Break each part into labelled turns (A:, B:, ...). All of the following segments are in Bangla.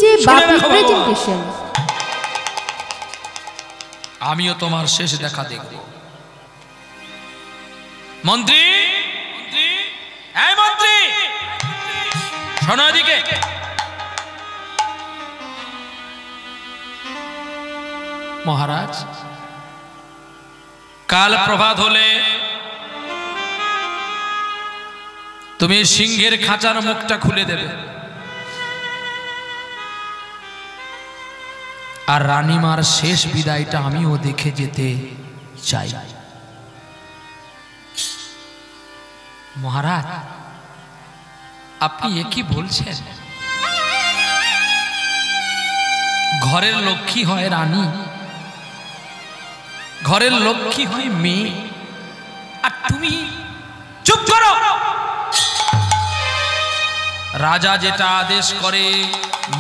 A: ডিজে বাপি প্রেজেন্টেশন।
B: আমিও তোমার শেষ দেখা দেখব। মন্ত্রী, এই মন্ত্রী, শোনো এদিকে। মহারাজ, কাল প্রভাত হলে তুমি সিংহের খাঁচার মুখটা খুলে দেবে, আর রানীমার শেষ বিদায়টা আমিও দেখে যেতে চাই। মহারাজ, আপনি এ কি বলছেন? ঘরের লক্ষ্মী হয় রানী, ঘরের লক্ষ্মী হয় মেয়ে, আর তুমি চুপ করো। রাজা যেটা আদেশ করে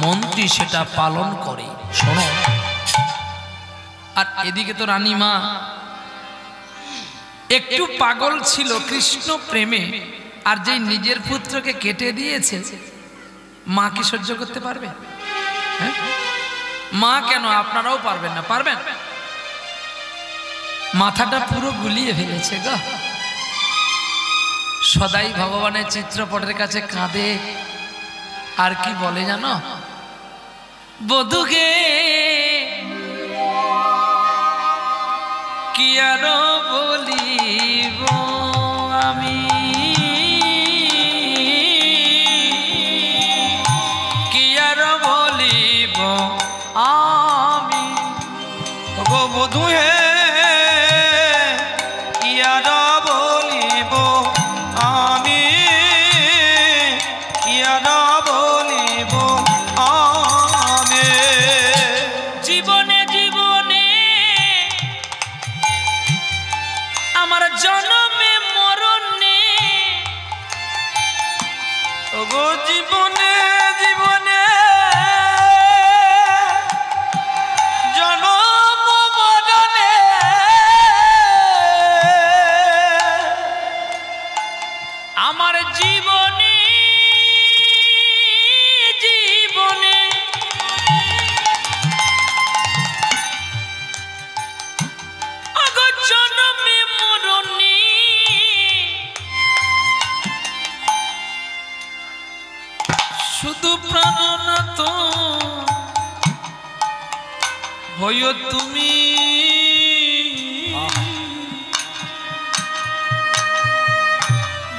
B: মন্ত্রী সেটা পালন করে। শোনো, আর এদিকে তো রানীমা একটু পাগল ছিল কৃষ্ণ প্রেমে, আর যে নিজের পুত্রকে কেটে দিয়েছে, মা কি সহ্য করতে পারবে? মা কেন, আপনারাও পারবেন না? পারবেন? মাথাটা পুরো গুলিয়ে ফেলেছে গো। সদাই ভগবানের চিত্রপটের কাছে কাঁদে, আর কি বলে জানো? বধুকে কি আর বলিব আমি, কি আর বলিব আমি, গো বধু হে কি আর বলিব আমি, কি আর বলিব আমি। জীবনে জীবনে আমার জন্মে মরণে, ওগো জীবনে জীবনে জন্ম মরণে আমার জীবনে জীবনে আগো জন্মে মরণে শুধু প্রাণনাথ হইও তুমি,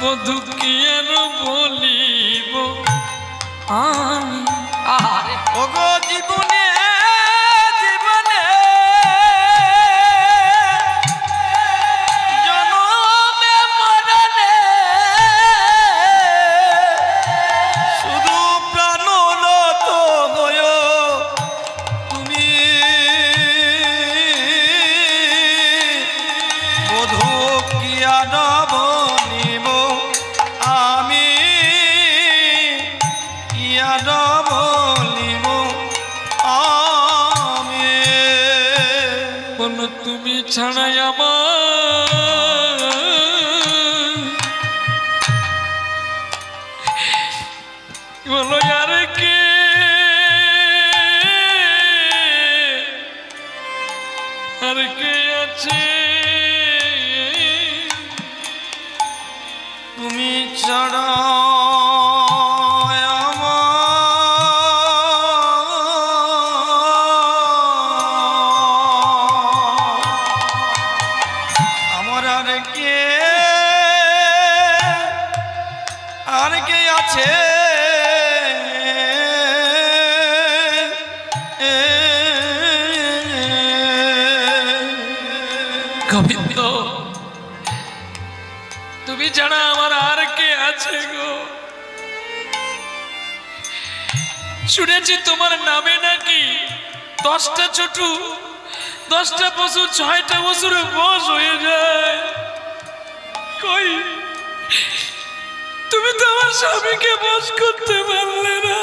B: বধু কি আর বলিব আমি। ওগো জীবনে জীবনে জনমে মরণে শুধু প্রাণনাথ হইও তুমি, বধু কি আর বলিব আমি, কি আর বলিব আমি। বলো তুমি ছাড়াই আমার বলো আর কে, আর কে আছে? তুমি ছাড়া আমার আর কে, আর কে আছে? গোবিন্দ, তুমি জানা আমার আর কে আছে গো? শুনেছি তোমার নামে নাকি 10টা ছোট, 10টা পশু 6টা বছরের বয়স হয়ে যায়। কই, তুমি তো আমার স্বামীকে বশ করতে পারলে না,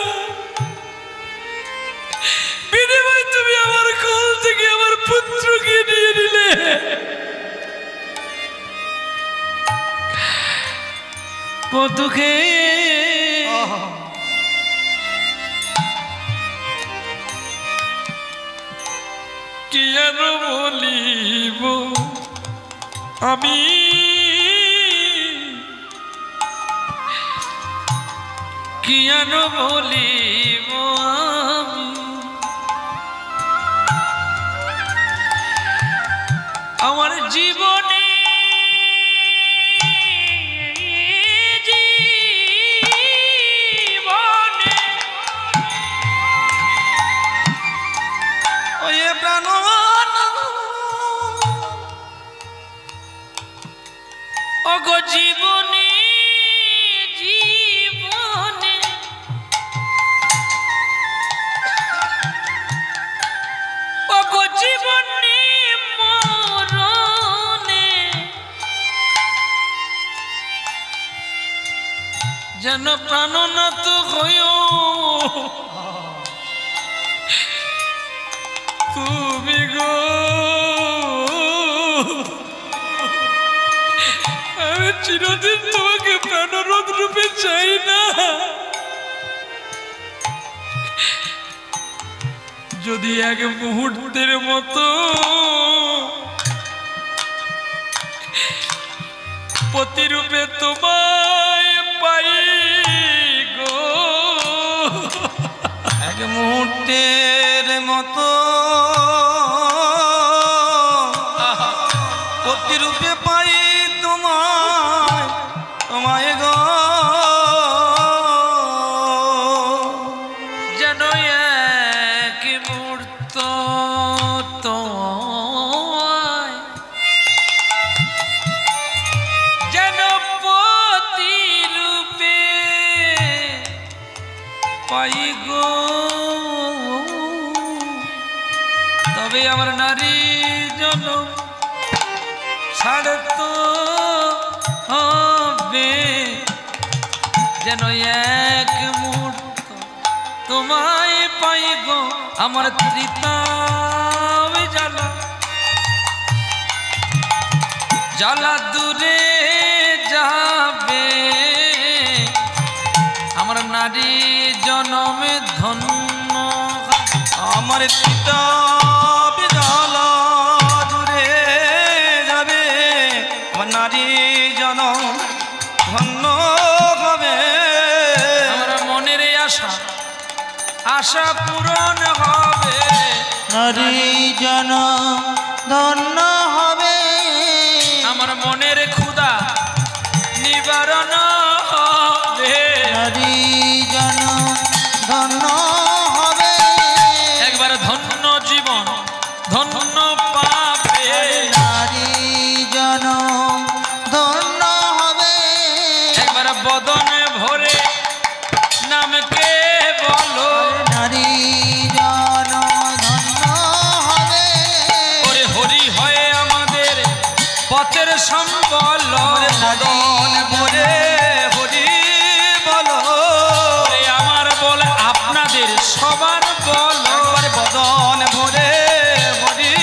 B: বিনিময় তুমি আমার কোল থেকে আমার পুত্রকে নিয়ে নিলে। বধুকে কি আর বলিব আমি, কি আর বলিব আমি, আমার জীবনে ওগো জীবনে জীবনে ওগো জীবনে মরণে যেন প্রাণনাথ হইও তুমি গো, আমি চিরদিন তোমাকে প্রাণরোধ রূপে চাই না। যদি এক মুহূর্তের মতো প্রতিরূপে তোমায় পাই গো,
A: এক মুহূর্তের মতো প্রতিরূপে পাই তোমায়, তোমায় গো,
B: যেন এক মুহূর্ত তোমায়, যেন প্রতিরূপে পাই গো, তবে আমার নারী জনম ছাড়তো হবে, যেন এক মুহূর্ত তোমায় পাই গো, আমার তৃতাব জ্বালা জ্বালা দূরে যাবে, আমার নারী জনমে ধন্য,
A: আমার তৃতাব জ্বালা দূরে যাবে, আমার নারী জনম ধন্য হবে,
B: আমার মনের আশা আশা পূরণ হবে,
A: নারী জনম ধন্য হবে,
B: আমার মনের ক্ষুধা নিবারণ হবে,
A: নারী জনম ধন্য হবে,
B: একবার ধন্য জীবন ধন্য পাবে,
A: নারী জনম ধন্য হবে,
B: একবার বদনে ভরে নামকে বলো,
A: নারী জনম ধন্য হবে,
B: ওরে হরি হয়ে আমাদের পথের সম্বল,
A: বদন ভরে হরি বলো,
B: ওরে আমার বল আপনাদের সবার বল,
A: বদন ভরে হরি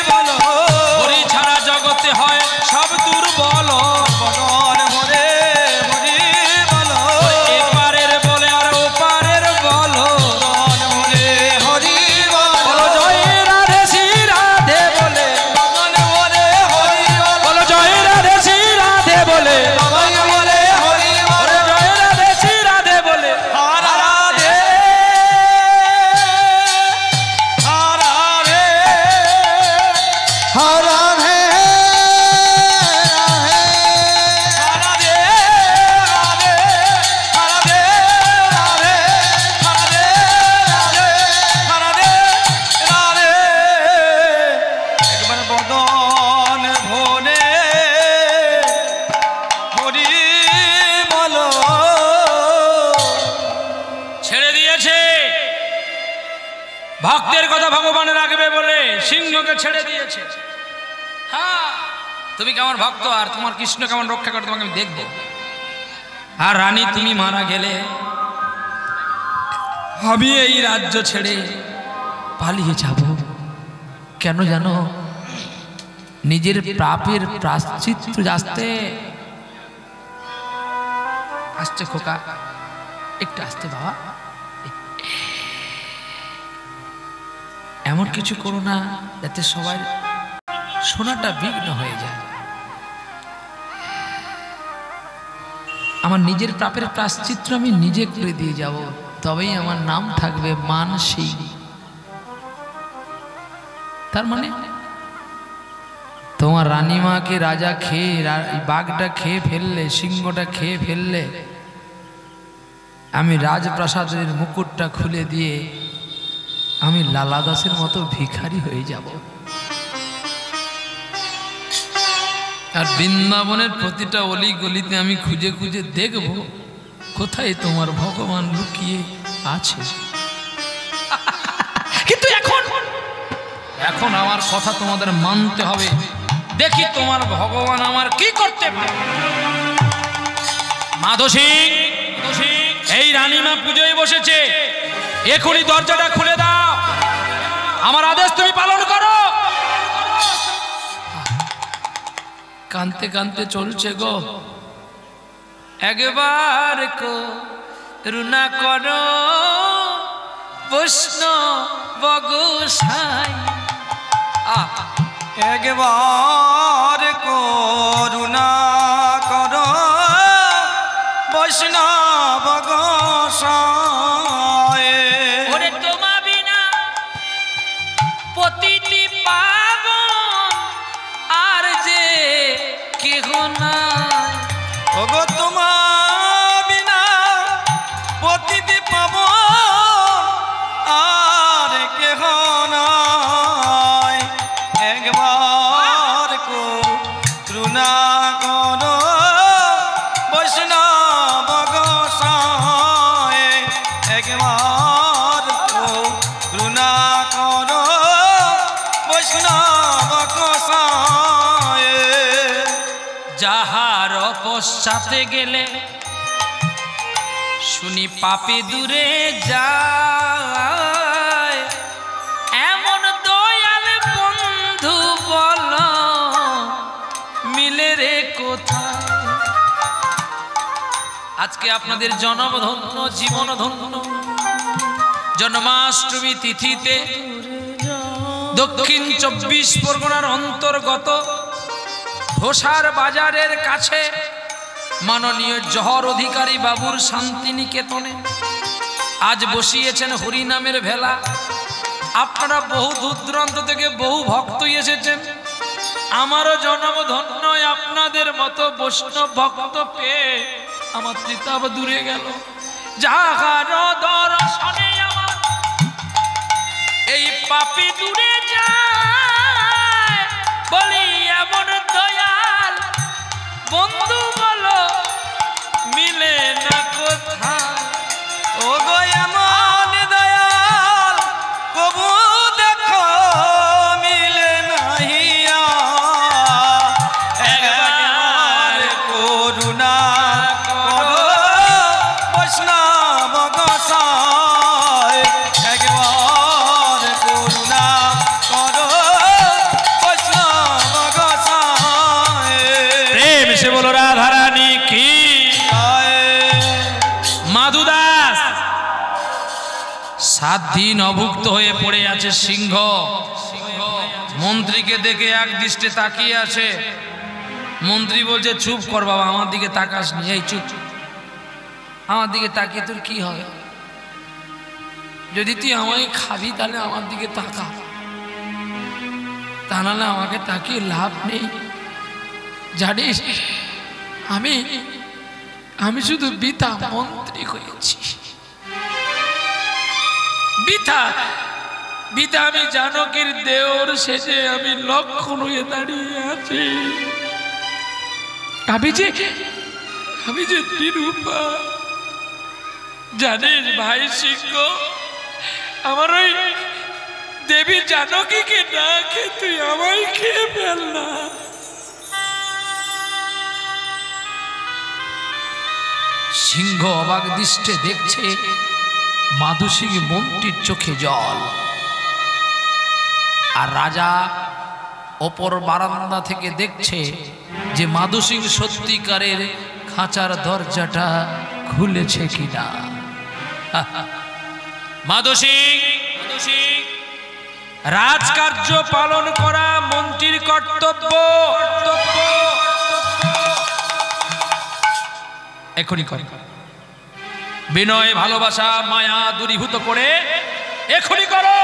A: বলো,
B: হরি ছাড়া জগতে হয় সব দুর্বল,
A: বদন ভরে হরি বলো,
B: এপারের বলে আর ওপারের বলো,
A: বদন ভরে হরি
B: বলো
A: বলো,
B: জয় রাধে শ্রী রাধে বলে,
A: বদন ভরে হরি বলো,
B: বলো জয় রাধে শ্রী রাধে বলে,
A: বদন ভরে হরি বলো,
B: ওরে জয় রাধে শ্রী রাধে বলে,
A: রাধে রাধে রাধে একবার বদন ভরে হরি বলো,
B: ছেড়ে দিয়েছে ভক্তের কথা ভগবান রাখবে বলে সিংহকে ছেড়ে দিয়েছে। হ্যাঁ, তুমি কেমন ভক্ত আর তোমার কৃষ্ণ কেমন রক্ষা করে তোমাকে আমি দেখবো। আর রানী তুমি মারা গেলে আমি এই রাজ্য ছেড়ে পালিয়ে যাব। কেন জানো? নিজের পাপের প্রায়শ্চিত্ত আসতে আসছে। খোকা একটু আসতে বাবা। এমন কিছু করো না যাতে সবাই শোনাটা বিঘ্ন হয়ে যায়। আমার নিজের পাপের প্রায়শ্চিত্ত আমি নিজে করে দিয়ে যাব, তবেই আমার নাম থাকবে মান সিং। তার মানে তোমার রানীমাকে রাজা খেয়ে, বাঘটা খেয়ে ফেললে, সিংহটা খেয়ে ফেললে, আমি রাজপ্রাসাদের মুকুটটা খুলে দিয়ে আমি লালা দাসের মতো ভিখারি হয়ে যাব। আর বৃন্দাবনের প্রতিটা অলি গলিতে আমি খুঁজে খুঁজে দেখব কোথায় তোমার ভগবান লুকিয়ে আছে। কিন্তু এখন আমার কথা তোমাদের মানতে হবে। দেখি তোমার ভগবান আমার কি করতে পারে। মাধো সিং, এই রানীমা পুজোয় বসেছে, এখনই দরজাটা খুলে দাও। আমার আদেশ তুমি পালন করো। কানতে কানতে চলছে গো, একবার করুণা করো বৈষ্ণব গোসাই।
A: একবার করুণা করো বৈষ্ণব গোসাই।
B: ওরে তোমা বিনা প্রতিটি পাবন আর যে কেহ নাই।
A: ওগো তোমা বিনা প্রতিটি পাব আর কেহ নাই। একবার করুণা করো বৈষ্ণব গোসাই। একবার করুণা করো বৈষ্ণব গোসাই।
B: যাহার পশ্চাতে গেলে শুনি পাপে দূরে যায়, এমন দয়াল বন্ধু বল মিলে রে কোথায়। আজকে আপনাদের জন্ম ধন্য, জীবন ধন্য। জন্মাষ্টমী তিথিতে দক্ষিণ 24 পরগনার অন্তর্গত ঘোষার বাজারের কাছে মাননীয় জহর অধিকারী বাবুর শান্তিনিকেতনে আজ বসিয়েছেন হরিনামের ভেলা। আপনারা বহু দূর দূরান্ত থেকে বহু ভক্ত এসেছেন। আমারও জন্ম ধন্য, আপনাদের মতো বৈষ্ণব ভক্ত পেয়ে আমার ত্রিতাপ দূরে গেল। যাহার দর্শনে আমার এই পাপী দূরে যায়, বলি এমন দয়াল বন্ধু বলো মিলে না কোথায়।
A: ওগো এমন দয়াল কবু দেখো মিলে নাহিয়া। একবার করুণা করো বৈষ্ণব গোসাই। একবার করুণা করো বৈষ্ণব গোসাই।
B: প্রেম সে বলো রাধা রানী কি। মাধু দাস 7 দিন অভুক্ত হয়ে পড়ে আছে সিংহ। মন্ত্রীকে দেখে এক দৃষ্টে তাকিয়ে আছে। মন্ত্রী বলছে চুপ কর বাবা, আমার দিকে তাকাস নি। এই চুপ, আমার দিকে তাকিয়ে তোর কি হবে? যদি তুই আমাকে খাবি তাহলে আমার দিকে তাকা, তা নাহলে আমাকে তাকিয়ে লাভ নেই। জানিস আমি শুধু বৃথা মন্ত্রী হয়েছি। বৃথা আমি জানকীর দেওর শেষে আমি লক্ষণ হয়ে দাঁড়িয়ে আছি। আমি যে নিরূপা। জানিস ভাই সিংহ, আমার ওই দেবী জানকীকে না খেয়ে তুই আমায় খেয়ে ফেল না। সিংহ অবাক দৃষ্টে দেখছে, মাধু সিং মন্ত্রীর চোখে জল। আর রাজা অপর বারান্দা থেকে দেখছে যে মাধু সিং সত্যিকারের খাঁচার দরজাটা খুলেছে কিনা। মাধু সিং রাজকার্য পালন করা মন্ত্রীর কর্তব্য। এখনই কর, বিনয় ভালোবাসা মায়া দূরীভূত করে এখনই করো।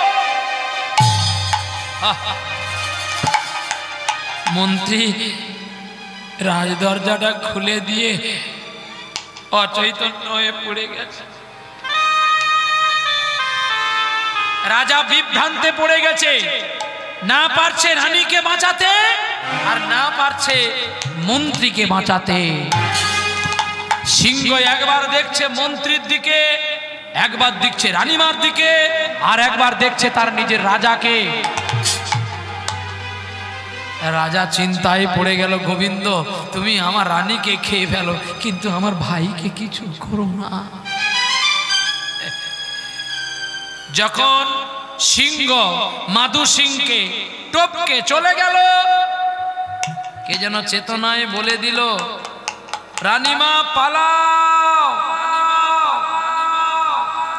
B: মন্ত্রী রাজদরজাটা খুলে দিয়ে অচৈতন্য হয়ে পড়ে গেছে। রাজা বিভ্রান্তে পড়ে গেছে, না পারছে রানীকে বাঁচাতে আর না পারছে মন্ত্রীকে বাঁচাতে। সিংহ একবার দেখছে মন্ত্রীর দিকে, একবার দেখছে রানীমার দিকে, আর একবার দেখছে তার নিজের রাজাকে। রাজা চিন্তায় পড়ে গেল, গোবিন্দ তুমি আমার রানীকে খেয়ে ফেলো, কিন্তু আমার ভাইকে কিছু করো না। যখন সিংহ মাধু সিংকে টপকে চলে গেল, কে যেন চেতনায় বলে দিল, রানীমা পালাও,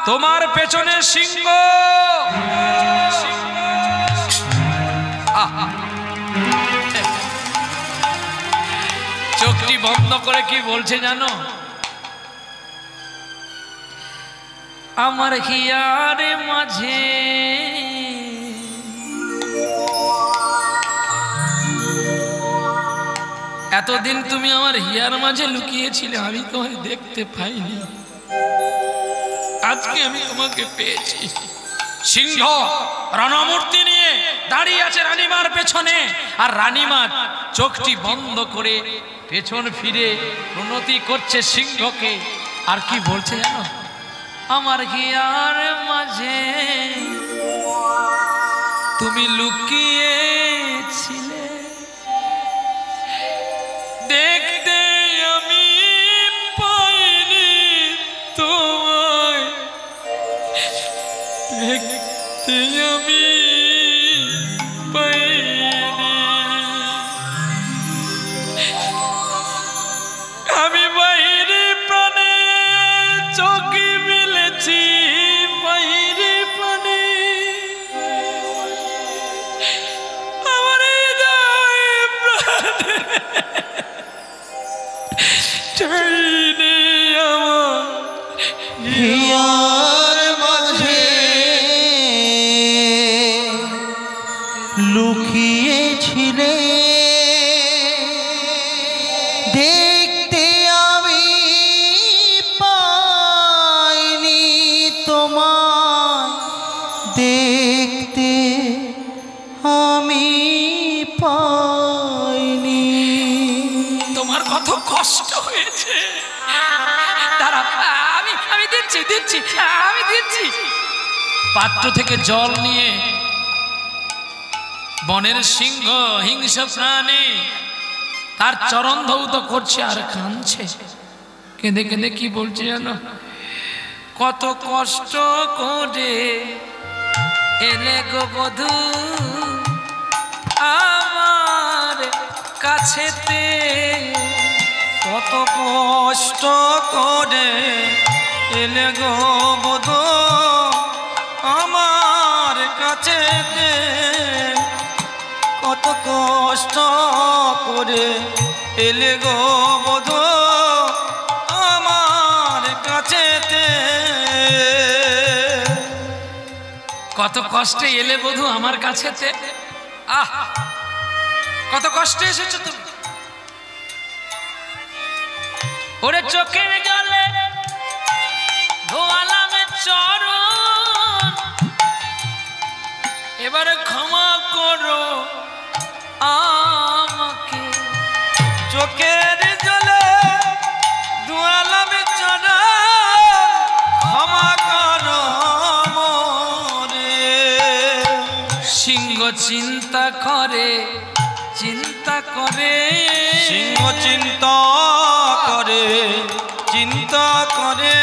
B: তোমার পেছনে সিংহ। চোখটি বন্ধ করে কি বলছে জানো? আমার হিয়ার মাঝে এতদিন তুমি আমার হিয়ার মাঝে লুকিয়েছিলে, আমি তোমায় দেখতে পাইনি, আজকে আমি তোমাকে পেয়েছি। সিংহ রণমূর্তি নিয়ে দাঁড়িয়ে আছে রানীমার পেছনে, আর রানীমা চোখটি বন্ধ করে পেছন ফিরে প্রণতি করছে সিংহকে। আর কি বলছে জানো? আমার হিয়ার মাঝে তুমি লুকিয়েছিলে, দেখতে আমি পাইনি তোমায়, দেখতে আমি পাইনি। আমি বাইরে প্রাণে চোখে মিলেছি, বাইরে প্রাণে আমার প্রাণে চাইনি আমার
A: হিয়ার মাঝে লুকিয়েছিলে, দেখতে আমি পাইনি তোমায়, দেখতে আমি পাইনি।
B: তোমার কত কষ্ট হয়েছে, দাঁড়া আমি দিচ্ছি দিচ্ছি আমি দিচ্ছি। পাত্র থেকে জল নিয়ে বনের সিংহ হিংস প্রাণী তার চরণ ধৌত করছে আর কাঁদছে, কেঁদে কেঁদে কি বলছে জানো? কত কষ্ট করে এলে গো বধূ আমার কাছেতে,
A: কত কষ্ট করে এলে গো বধূ আমার কাছেতে, কত কষ্ট করে এলে গো বধূ আমার কাছেতে।
B: কত কষ্টে এলে বধূ আমার কাছেতে। আহ, কত কষ্টে এসেছো তুমি। ওরে চোখের জলে ধোয়ালামে চরণ, এবারে ক্ষমা করো আমাকে।
A: চোখের জলে ধোয়ালামে চরণ, ক্ষমা করো মোরে।
B: সিংহ চিন্তা করে, চিন্তা করে,
A: সিংহ চিন্তা করে, চিন্তা করে,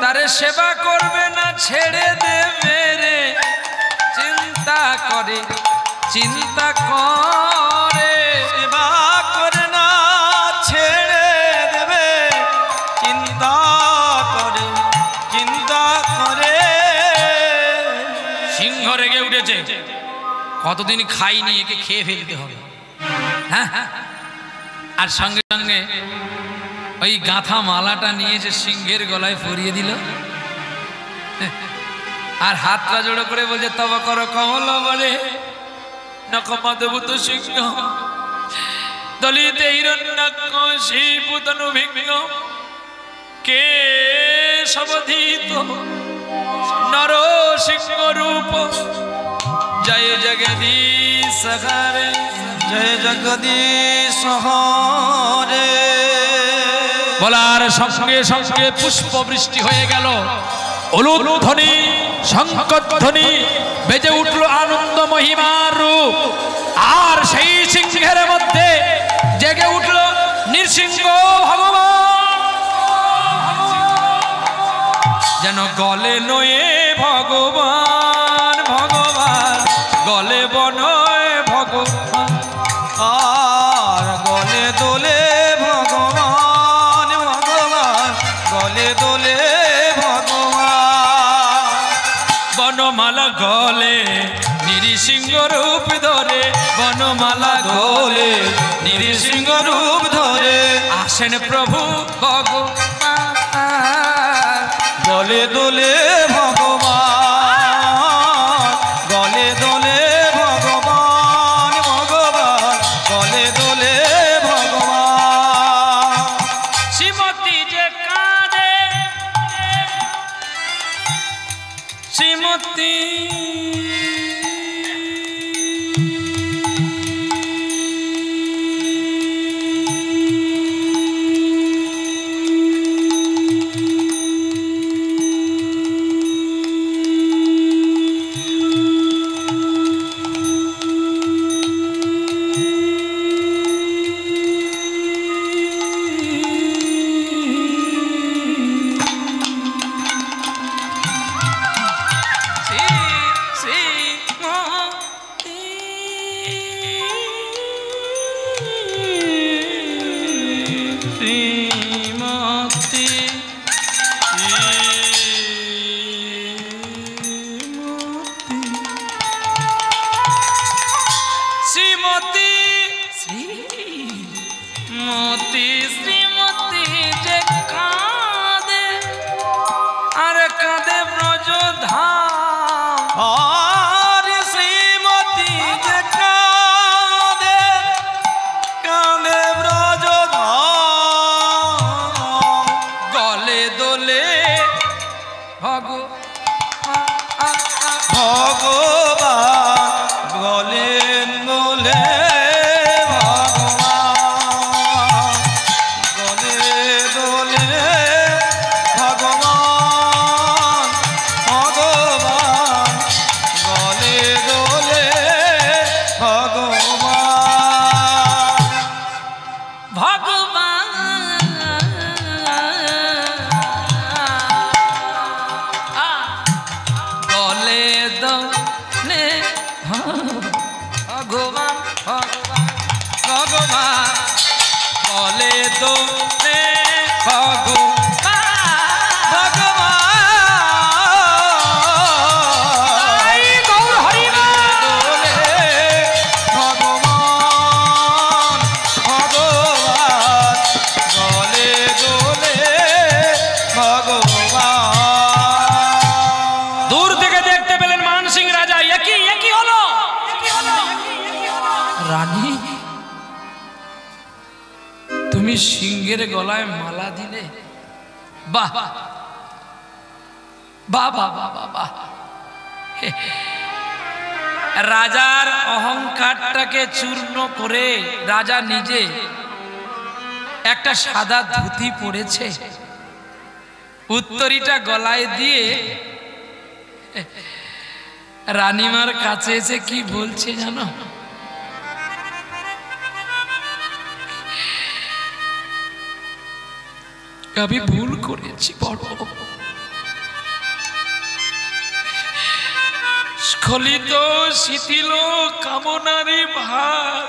B: তারে সেবা করবে না ছেড়ে দেবে রে, চিন্তা করে, চিন্তা করে,
A: সেবা করে না ছেড়ে দেবে, চিন্তা করে, চিন্তা করে।
B: সিংহ রেগে উঠেছে, কতদিন খাইনি, একে খেয়ে ফেলতে হবে। হ্যাঁ, আর সঙ্গে সঙ্গে ওই গাঁথা মালাটা নিয়ে যে সিংহের গলায় পরিয়ে দিল, আর হাতটা জোড়ো করে বলছে তব কর কমল বলে নকমাদেভূত সিংহ দলিতে হিরণ্যাক্ষিপুতনু ভিন্ন কে সবধিত নর সিংহ রূপ জয় জগদীশ হরে
A: জয় জগদীশ হরে।
B: বলার সঙ্গে সঙ্গে পুষ্প বৃষ্টি হয়ে গেল, উলুধ্বনি শঙ্খধ্বনি বেজে উঠল আনন্দ মহিমার রূপ। আর সেই সিংহের মধ্যে জেগে উঠল নৃসিংহ ভগবান, যেন গলে নয়ে ভগবান ভগবান, গলে বনয় ভগবান,
A: আর গলে দোলে ভগবান ভগবান, গলে দোলে ভগবান।
B: বনমালা গলে নৃসিংহ রূপ ধরে, বনমালা গলে
A: নৃসিংহ রূপ ধরে
B: আসেন প্রভু ভগবান,
A: গলে দোলে ভগবান, গলে দোলে ভগবান ভগবান, গলে দোলে ভগবান।
B: শ্রীমতী যে কাঁদে, শ্রীমতী শ্রীমতী যে কাঁদে, আর কাঁদে ব্রজধাম,
A: আর শ্রীমতী যে কাঁদে, কাঁদে ব্রজধাম,
B: গলে দোলে ভগবান,
A: গলে দোলে ভগবান, গলে দোলে ভগবান ভগবান, গলে দোলে ভগবান।
B: ভগবান গলে দোলে ভগবান ভগবান ভগবান, গলে দোলে ভগবান
A: ভগবান,
B: গৌর হরিনাম।
A: দোলে ভগবান ভগবান, গলে দোলে ভগবান।
B: দূর থেকে দেখতে পেলেন মানসিং রাজা, একই হলো রানী, তুমি সিংহের গলায় মালা দিলে, বাহ বাহ বাহ বাহ বাহ। রাজার অহংকারটাকে চূর্ণ করে রাজা নিজে একটা সাদা ধুতি পরেছে, উত্তরীটা গলায় দিয়ে রানীমার কাছে এসে কি বলছে জানো? আমি ভুল করেছি বড়, স্খলিত শিথিল কামনারি ভার,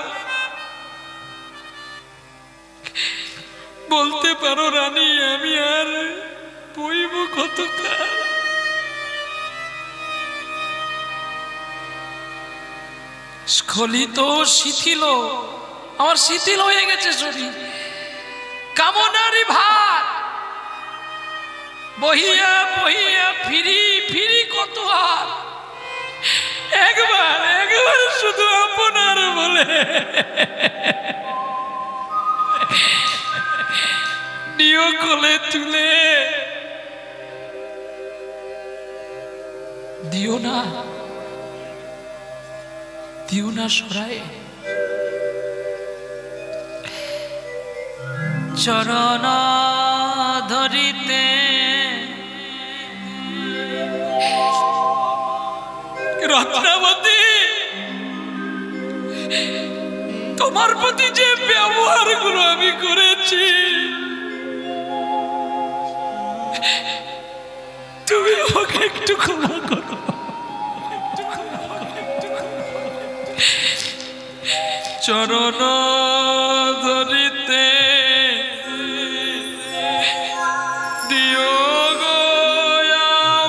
B: বলতে পারো রানী আমি আর বইব কতকাল। স্খলিত শিথিল, আমার শিথিল হয়ে গেছে শরীর। কামনারি ভার বহিয়া বহিয়া ফিরি ফিরি কত আর, একবার একবার শুধু আপনার বলে নিয় কোলে তুলে দিও না, দিও না সরায়। চরণ ধরিতে রত্নাবতী, তোমার প্রতি যে ব্যবহার গুলো আমি করেছি, তুমি আমাকে একটু ক্ষমা করো। চরণ ধরিতে দিও গো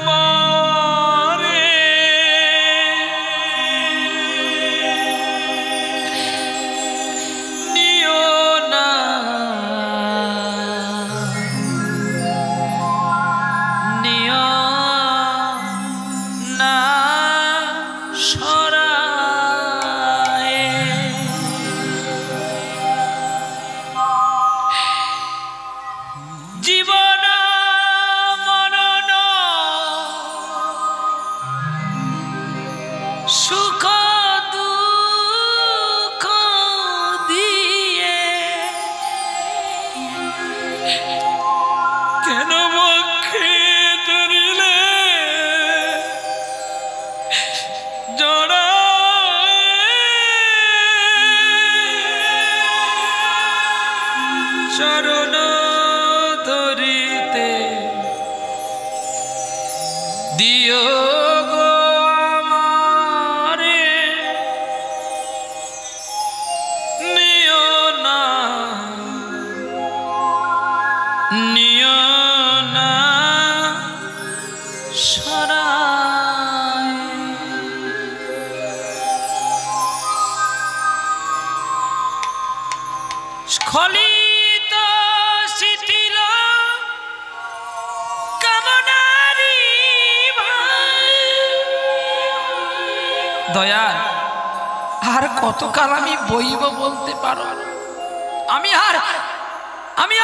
B: আমারে, নিও না নিও না সরায়। জীবন মরণ সুখ দুঃখ দিয়ে কেন বক্ষে ধরিলে জড়ায়, চরণ ধরিতে দিও গো আমারে, নিও না নিও না সরায়। স্খলিত শিথিল কামনারি ভার। দয়াল, আর কতকাল আমি বইব বলতে পারো? আমি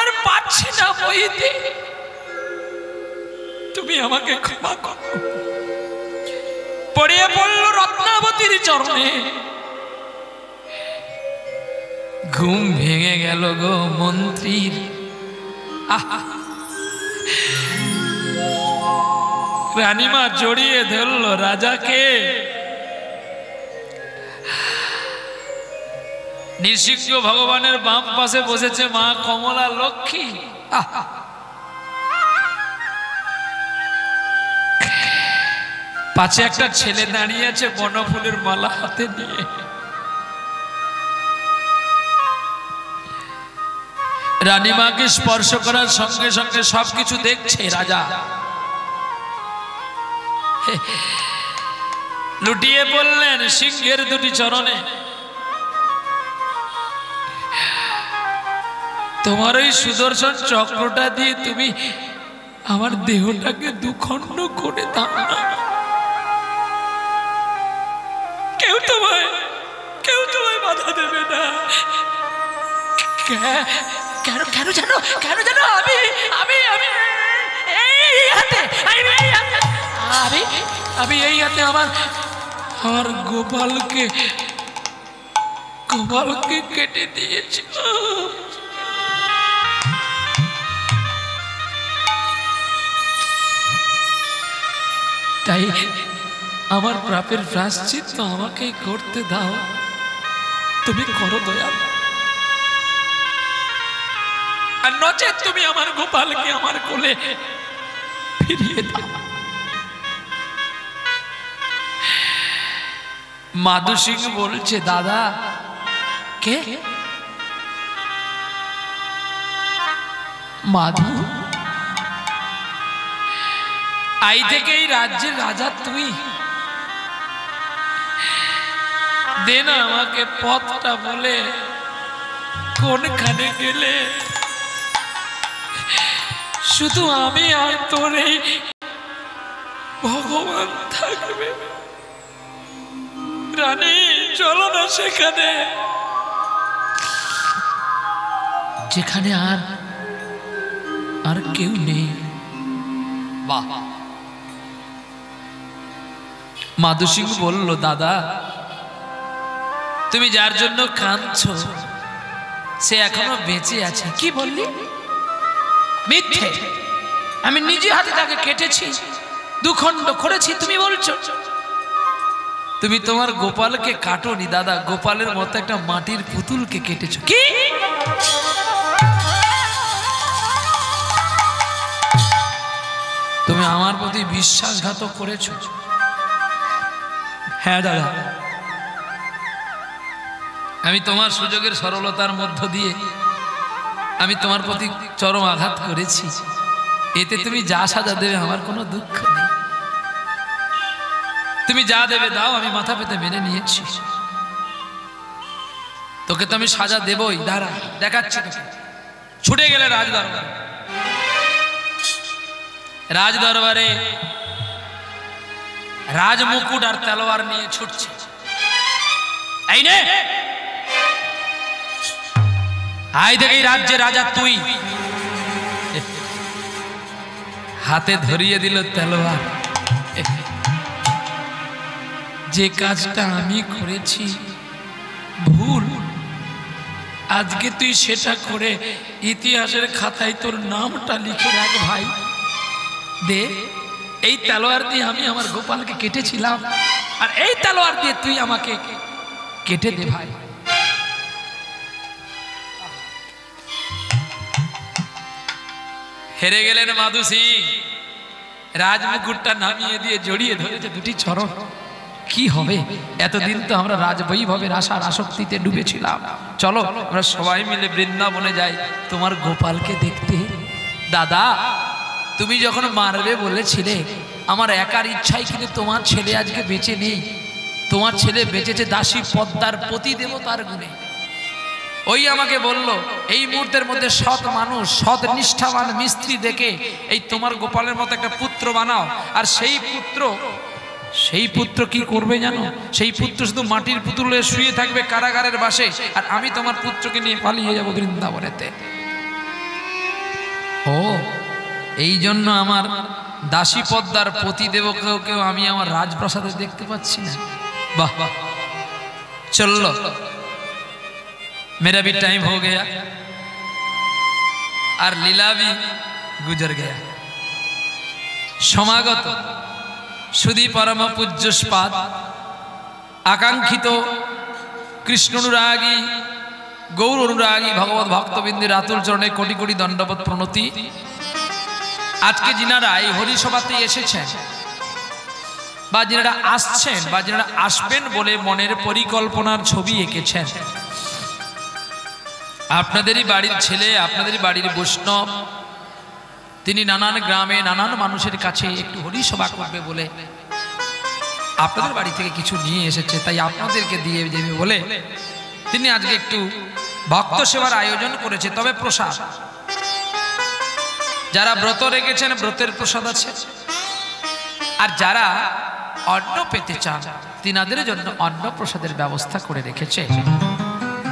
B: আর পারছি না বইতে, তুমি আমাকে ক্ষমা করো। পড়িয়ে পড়ল রত্নাবতীর চরণে, ঘুম ভেঙে গেল গো মন্ত্রীর। রানীমা জড়িয়ে ধরল রাজাকে। নৃসিংহ ভগবানের বাম পাশে বসেছে মা কমলা লক্ষ্মী। পাশে একটা ছেলে দাঁড়িয়ে আছে বনফুলের মালা হাতে নিয়ে। রানীমাকে স্পর্শ করার সঙ্গে সঙ্গে সবকিছু দেখছে রাজা। লুটিয়ে পড়লেন সিংহের দুটি চরণে। তোমার ওই সুদর্শন চক্রটা দিয়ে তুমি আমার দেহটাকে দুখণ্ড করে দাও না। কেউ তোমায় বাধা দেবে না। কেন জানো আমি এই হাতে আমার গোপালকে কেটে দিয়েছি। তাই আমার পাপের প্রায়শ্চিত্ত আমাকে করতে দাও, তুমি করো দয়াল। আর নচেত তুমি আমার গোপালকে আমার কোলে ফিরিয়ে দাও। মাধু সিং বলছে, দাদা কে? মাধু? আই থেকে এই রাজ্যের রাজা তুই? দে না আমাকে পথটা বলে, কোনখানে গেলে শুধু আমি আর তোর এই ভগবান থাকবে। রানী চলো না সেখানে, যেখানে আর কেউ নেই। বাহ! মাধু সিং বলল, দাদা তুমি যার জন্য কাঁদছো সে এখনো বেঁচে আছে। কি বললি? মিথ্যে! আমি নিজে হাতে তাকে কেটেছি, দুখণ্ড করেছি। তুমি বলছো তুমি তোমার গোপালকে কাটোনি দাদা, গোপালের মতো একটা মাটির পুতুলকে কেটেছো। কি? তুমি আমার প্রতি বিশ্বাসঘাতক করেছো। হ্যাঁ দাদা, আমি তোমার সুযোগের সরলতার মধ্য দিয়ে আমি তোমার প্রতি চরম আঘাত করেছি। এতে তুমি যা সাজা দেবে আমার কোনো দুঃখ নেই। তুমি যা দেবে দাও, আমি মাথা পেতে মেনে নিয়েছি। তোকে তো আমি সাজা দেবই। দাঁড়া, দেখাচ্ছি তোকে। ছুটে গেলে রাজদরবারে রাজমুকুট আর তলোয়ার নিয়ে ছুটছে। এই নে, আই দেখে এই রাজ্যে রাজা তুই। হাতে ধরিয়ে দিল তলোয়ার। যে কাজটা আমি করেছি ভুল, আজকে তুই সেটা করে ইতিহাসের খাতায় তোর নামটা লিখে রাখ ভাই। দে, এই তলোয়ার দিয়ে আমি আমার গোপালকে কেটেছিলাম, আর এই তলোয়ার দিয়ে তুই আমাকে কেটে দে ভাই। হেরে গেলেন মাধু সিং। রাজমুকুটটা নামিয়ে দিয়ে জড়িয়ে ধরেছে দুটি চরণ। কি হবে? এতদিন তো আমরা রাজবৈভবের আশার আসক্তিতে ডুবেছিলাম। চলো আমরা সবাই মিলে বৃন্দাবনে যাই তোমার গোপালকে দেখতে। দাদা, তুমি যখন মারবে বলেছিলে, আমার একার ইচ্ছাই কিন্তু তোমার ছেলে আজকে বেঁচে নেই। তোমার ছেলে বেঁচেছে দাসী পদ্মার পতি দেবতার গুণে। ওই আমাকে বলল, এই মুহূর্তের মধ্যে সৎ মানুষ, সৎ নিষ্ঠাবান মিস্ত্রি দেখে এই তোমার গোপালের মতো একটা পুত্র বানাও। আর সেই পুত্র কি করবে জানো? সেই পুত্র শুধু মাটির পুতুলে শুয়ে থাকবে কারাগারের বাসে, আর আমি তোমার পুত্রকে নিয়ে পালিয়ে যাব বৃন্দাবনেতে। ও, এই জন্য আমার দাসী পদ্মার পতি দেবকেও আমি আমার রাজপ্রাসাদে দেখতে পাচ্ছি না। বাহ বাহ, চললো, मेरा भी टाइम हो गया और लीला भी गुजर गया। समागत सुधी परम पूज्यस्पाद आकांक्षित कृष्ण अनुरागी गौर अनुरागी भगवत भक्तबिंदुर आतुल चरणे कोटि कोटि दंडवत प्रणति। आज के जिनारा এই হরিসভাতে এসেছেন বা যিনারা আসছেন বা যিনারা আসবেন বলে মনের পরিকল্পনার ছবি এঁকেছেন, আপনাদেরই বাড়ির ছেলে, আপনাদেরই বাড়ির বৈষ্ণব, তিনি নানান গ্রামে নানান মানুষের কাছে একটু হরিসভা করবে বলে আপনাদের বাড়ি থেকে কিছু নিয়ে এসেছে। তাই আপনাদেরকে দিয়ে দেবে বলে তিনি আজকে একটু ভক্ত সেবার আয়োজন করেছে। তবে প্রসাদ, যারা ব্রত রেখেছেন ব্রতের প্রসাদ আছে, আর যারা অন্ন পেতে চান তিনাদের জন্য অন্ন প্রসাদের ব্যবস্থা করে রেখেছে।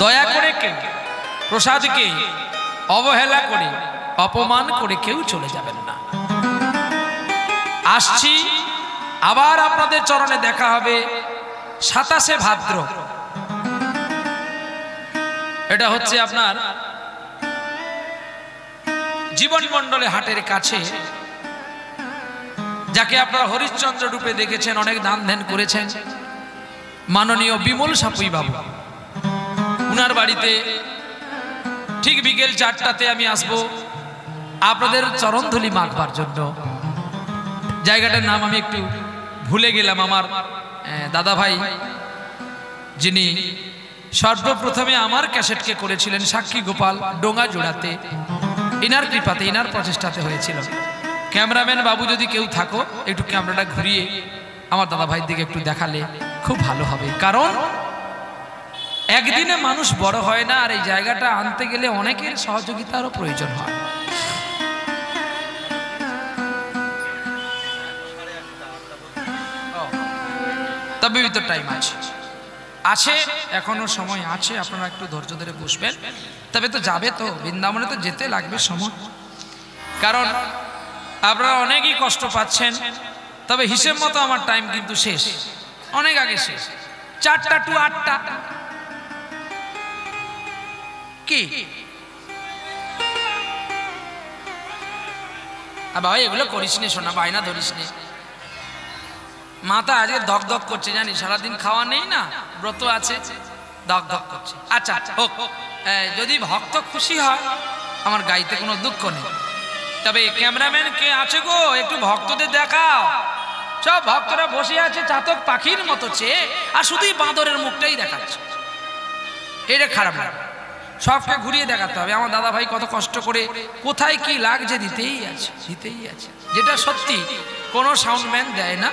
B: দয়া করে কেউ প্রসাদকে অবহেলা করে অপমান করে কেউ চলে যাবেন না। আসছি, আবার আপনাদের চরণে দেখা হবে 27শে ভাদ্র। এটা হচ্ছে আপনার জীবন মণ্ডলে হাটের কাছে, যাকে আপনারা হরিশ্চন্দ্র রূপে দেখেছেন, অনেক দান ধ্যান করেছেন, মাননীয় বিমল সাপুই বাবু। উনার বাড়িতে ঠিক বিকেল 4টাতে আমি আসবো আপনাদের চরণধুলি মাখবার জন্য। জায়গাটার নাম আমি একটু ভুলে গেলাম। আমার দাদা ভাই যিনি সর্বপ্রথমে আমার ক্যাসেটকে করেছিলেন সাক্ষী গোপাল ডোঙা জোড়াতে, ইনার কৃপাতে, ইনার প্রচেষ্টাতে হয়েছিল। ক্যামেরাম্যান বাবু যদি কেউ থাকো, একটু ক্যামেরাটা ঘুরিয়ে আমার দাদা ভাইয়ের দিকে একটু দেখালে খুব ভালো হবে। কারণ একদিনে মানুষ বড় হয় না, আর এই জায়গাটা আনতে গেলে অনেকের সহযোগিতারও প্রয়োজন হয়। তবে তো টাইম আছে, এখনো সময় আছে, আপনারা একটু ধৈর্য ধরে বসবেন। তবে তো যাবে তো, বৃন্দাবনে তো যেতে লাগবে সময়, কারণ আপনারা অনেকই কষ্ট পাচ্ছেন। তবে হিসেব মতো আমার টাইম কিন্তু শেষ, অনেক আগে শেষ, 4টা টু 8টা। কি বাবা এগুলো করিস নি, শোনা বায়না ধরিস নি, মাথা আজকে ধক ধক করছে জানি, সারাদিন খাওয়া নেই না, ব্রত আছে, ধক ধক করছে। আচ্ছা হোক, যদি ভক্ত খুশি হয় আমার গাইতে কোনো দুঃখ নেই। তবে ক্যামেরাম্যান কে আছে গো, একটু ভক্তদের দেখাও। সব ভক্তরা বসে আছে চাতক পাখির মতো চেয়ে, আর শুধুই বাঁদরের মুখটাই দেখাচ্ছে, এটা খারাপ লাগে। সবকে ঘুরিয়ে দেখাতে হবে। আমার দাদা ভাই কত কষ্ট করে কোথায় কি লাগছে দিতেই আছে, দিতেই আছে, যেটা সত্যি কোনো সাউন্ডম্যান দেয় না।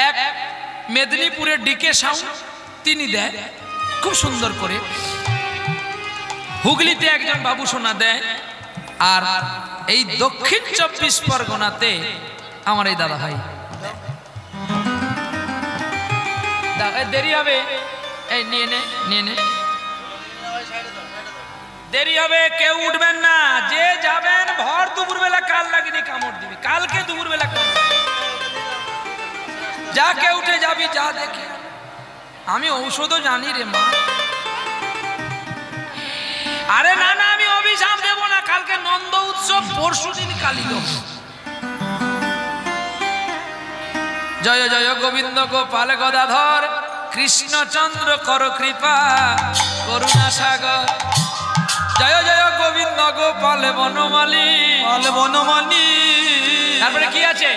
B: এক মেদিনীপুরের ডিকে সাউন্ড তিনি দেয় খুব সুন্দর করে, হুগলিতে একজন বাবু সোনা দেয়, আর এই দক্ষিণ 24 পরগনাতে আমার এই দাদা ভাই। দেরি হবে, এই নিয়ে নে, নিয়ে নে, দেরি হবে, কেউ উঠবেন না, যে যাবেন ভর দুপুর বেলা কাল লাগেনি কামড় দিবি, কালকে দুপুর বেলা কামড়, যা কে উঠে যাবি, যা দেখে। আমি ঔষধও জানি রে মা। আরে না না, আমি অভিশাপ দেব না, কালকে নন্দ উৎসব, পরশু দিন কালী দোষ। জয় জয় গোবিন্দ গোপাল গদাধর, কৃষ্ণচন্দ্র কর কৃপা করুণা সাগর। জয় জয় গোবিন্দ গোপাল বনমালী,
A: বনমালী।
B: তারপরে কি আছে?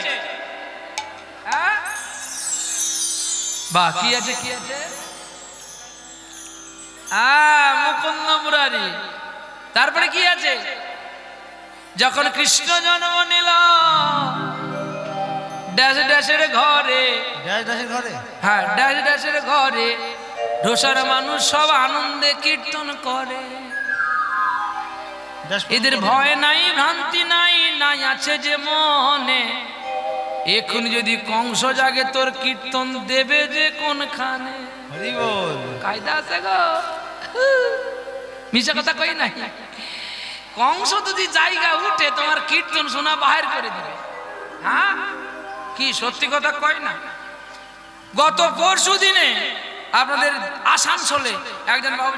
B: বা কি আছে, কি আছে? মুকুন্দ মুরারি। তারপরে কি আছে? যখন কৃষ্ণ জন্ম নিল ড্যাশ ড্যাশের ঘরে, হ্যাঁ ড্যাশ ড্যাশের ঘরে, ঢোসার মানুষ সব আনন্দে কীর্তন করে। এদের ভয় নাই, ভ্রান্তি নাই, নাই আছে যে মনে। এখন যদি কংস জাগে তোর কীর্তন দেবে যে কোনখানে। কায়দা আছে গো, মিশা কথা কই নাই। কংস যদি জায়গা উঠে তোমার কীর্তন শোনা বাহির করে দিবে। হ্যাঁ কি সত্যি কথা কয় না? গত পরশু দিনে আপনাদের আসানসোলে একজন বাবু,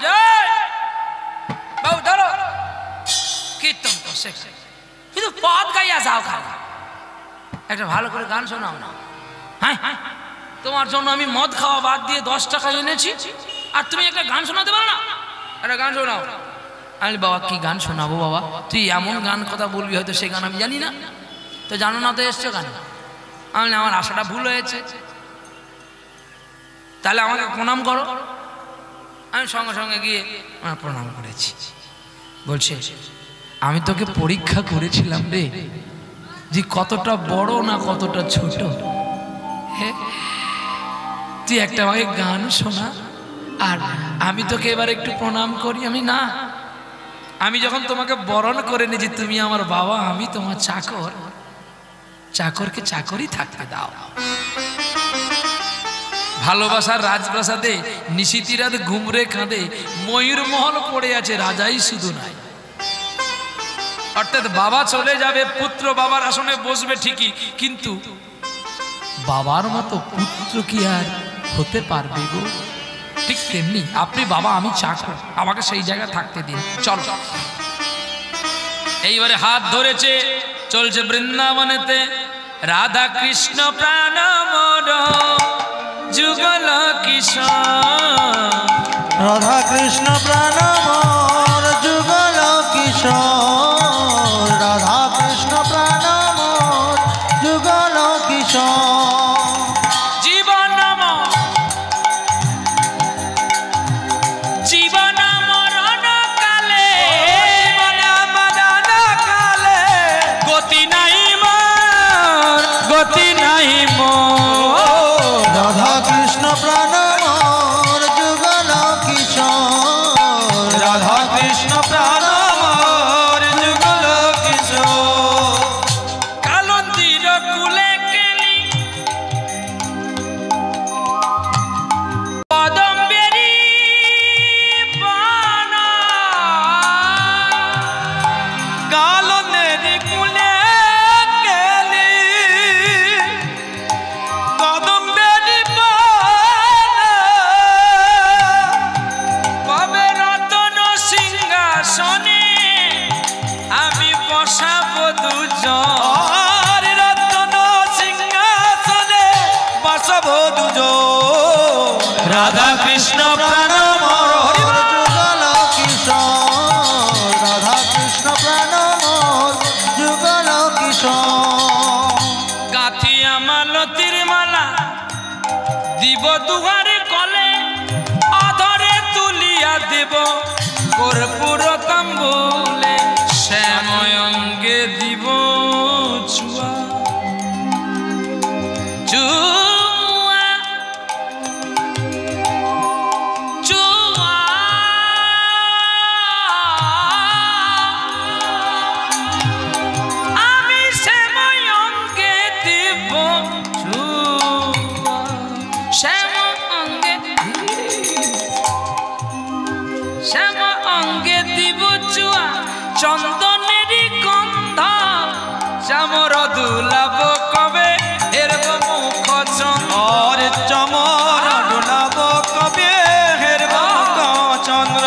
B: বাবু ধরো কীর্তন করছে, কিন্তু পদ গাইয়া যাও, খালি একটা ভালো করে গান শোনাও না। হ্যাঁ তোমার জন্য আমি মদ খাওয়া বাদ দিয়ে 10 টাকা এনেছি, আর তুমি একটা গান শোনাতে পারো না? একটা গান শোনাও। আমি বাবা কি গান শোনাবো বাবা, তুই এমন গান কথা বলবি হয়তো সে গান আমি জানি না। তো জানো না তো এসছো গান। আমি আমার আশাটা ভুল হয়েছে, তাহলে আমাকে প্রণাম করো। আমি সঙ্গে সঙ্গে গিয়ে প্রণাম করেছি। বলছে আমি তোকে পরীক্ষা করেছিলাম রে, যে কতটা বড় না কতটা ছোট। তুই একটা আমাকে গান শোনা, আর আমি তোকে এবার একটু প্রণাম করি। আমি না, আমি যখন তোমাকে বরণ করে নিয়েছি তুমি আমার বাবা, আমি তোমার চাকর, চাকরকে চাকরই থাকতে দাও। ভালোবাসার রাজপ্রাসাদে নিশিতিরাত ঘুমরে কাঁদে, ময়ূর মহল পড়ে আছে, রাজাই শুধু নাই। অর্থাৎ বাবা চলে যাবে, পুত্র বাবার আসনে বসবে ঠিকই, কিন্তু বাবার মতো পুত্র কি আর হতে পারবে গো? ঠিক তেমনি আপনি বাবা, আমি চাকর, আমাকে সেই জায়গায় থাকতে দিন। চল। এইবারে হাত ধরেছে, চলছে বৃন্দাবনেতে। রাধা কৃষ্ণ প্রাণ মোর যুগল কিশোর,
A: রাধা কৃষ্ণ প্রাণ মোর যুগল কিশোর, রাধা কৃষ্ণ প্রাণ মোর যুগল কিশোর।
B: জীবন জীবন মরণ কালে, কালে গতি নাই মোর, গতি নাই মোর।
A: সব দুজন রাধা কৃষ্ণ প্রাণ মোর যুগল কিশোর রাধা কৃষ্ণ প্রাণ মোর যুগল কিশোর
B: গাঁথিয়া মালতীর মালা দিব দুয়ারে কলে অধরে তুলিয়া দেব কর্পূর তাম্বুলে শ্যাময় অঙ্গে দিব চুয়া চুয়া চুয়া আমি শ্যাময় অঙ্গে দিব চুয়া শ্যাম অঙ্গে শ্যাম অঙ্গে দিব চুয়া চন্দনেরই গন্ধ চামর দুলাব কবে এর মুখ চন্দর
A: চমর ডোলাব কবে হের মুখ চন্দ্র